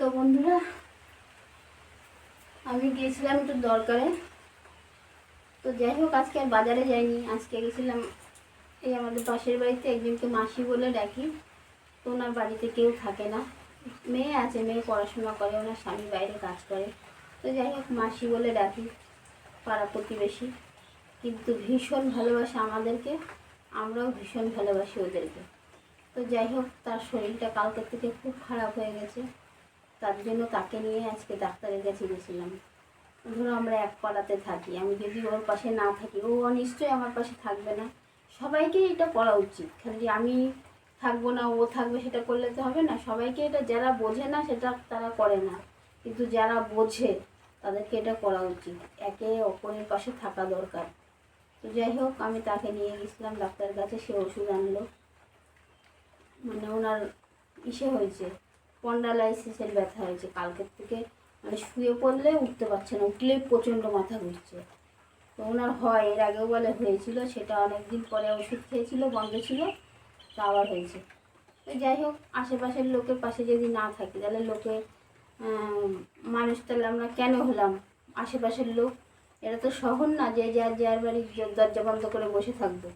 তো বন্ধুরা, আমি গিয়েছিলাম একটু দরকারে। তো যাই হোক, আজকে আর বাজারে যাইনি। আজকে গেছিলাম এই আমাদের পাশের বাড়িতে একজনকে মাসি বলে ডাকি। তো ওনার বাড়িতে কেউ থাকে না, মেয়ে আছে, মেয়ে পড়াশোনা করে, ওনার স্বামী বাইরে কাজ করে। তো যাই হোক, মাসি বলে ডাকি, পাড়া প্রতিবেশী। কিন্তু ভীষণ ভালোবাসে আমাদেরকে, আমরাও ভীষণ ভালোবাসি ওদেরকে। তো যাই হোক, তার শরীরটা কালকের থেকে খুব খারাপ হয়ে গেছে। তার জন্য তাকে নিয়ে আজকে ডাক্তারের কাছে গেছিলাম। ধরো আমরা এক পাড়াতে থাকি, আমি যদি ওর পাশে না থাকি, ও নিশ্চয়ই আমার পাশে থাকবে না। সবাইকে এটা করা উচিত, খালি আমি থাকবো না ও থাকবে সেটা করলে তো হবে না। সবাইকে এটা, যারা বোঝে না সেটা তারা করে না, কিন্তু যারা বোঝে তাদেরকে এটা করা উচিত। একে অপরের পাশে থাকা দরকার। তো যাই হোক, আমি তাকে নিয়ে গেছিলাম ডাক্তারের কাছে। সে ওষুধ আনলো। মানে ওনার হয়েছে, স্পন্ডালাইসিসের ব্যথা হয়েছে কালকের থেকে। মানে শুয়ে পড়লে উঠতে পারছে না, উঠলে প্রচণ্ড মাথা ঘুরছে। তো ওনার হয়, এর আগেও বলে হয়েছিল, সেটা অনেক দিন পরে ওষুধ খেয়েছিল, বন্ধ ছিল, তা আবার হয়েছে। তো যাই হোক, আশেপাশের লোকের পাশে যদি না থাকি তাহলে লোকে মানুষ, তাহলে আমরা কেন হলাম আশেপাশের লোক? এটা তো শহর না যে যার যার বাড়ির দরজা বন্ধ করে বসে থাকবো।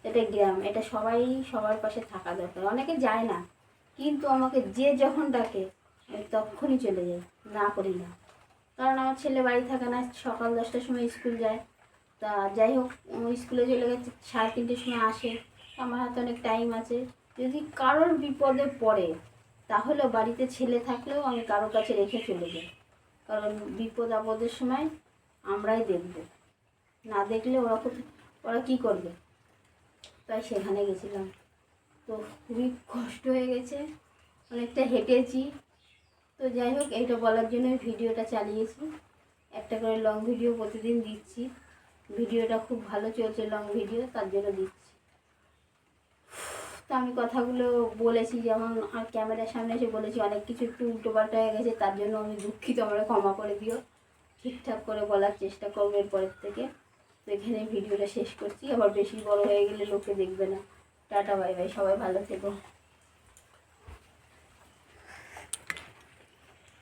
এটা গ্রাম, এটা সবাই সবার পাশে থাকা দরকার। অনেকে যায় না, কিন্তু আমাকে যে যখন ডাকে আমি তখনই চলে যাই, না করি না। কারণ আমার ছেলে বাড়ি থাকে না, সকাল 10টার সময় স্কুল যায়। তা যাই হোক, স্কুলে চলে গেছে, 3:30টার সময় আসে। আমার হাতে অনেক টাইম আছে। যদি কারোর বিপদে পড়ে, তাহলে বাড়িতে ছেলে থাকলেও আমি কারোর কাছে রেখে চলে যাই। কারণ বিপদ আপদের সময় আমরাই দেখব, না দেখলে ওরা কী করবে? তাই সেখানে গেছিলাম। তো খুবই কষ্ট হয়ে গেছে, অনেকটা হেঁটেছি। তো যাই হোক, এইটা বলার জন্য ভিডিওটা চালিয়েছি। একটা করে লং ভিডিও প্রতিদিন দিচ্ছি। ভিডিওটা খুব ভালো চলছে, লং ভিডিও, তার জন্য দিচ্ছি। তো আমি কথাগুলো বলেছি, যেমন আর ক্যামেরার সামনে এসে বলেছি, অনেক কিছু একটু উল্টোপাল্টা হয়ে গেছে, তার জন্য আমি দুঃখিত, আমরা ক্ষমা করে দিও। ঠিকঠাক করে বলার চেষ্টা করবো এরপরের থেকে। তো এখানে ভিডিওটা শেষ করছি, আবার বেশি বড় হয়ে গেলে লোকে দেখবে না। টাটা, বাই বাই, সবাই ভালো থেকো।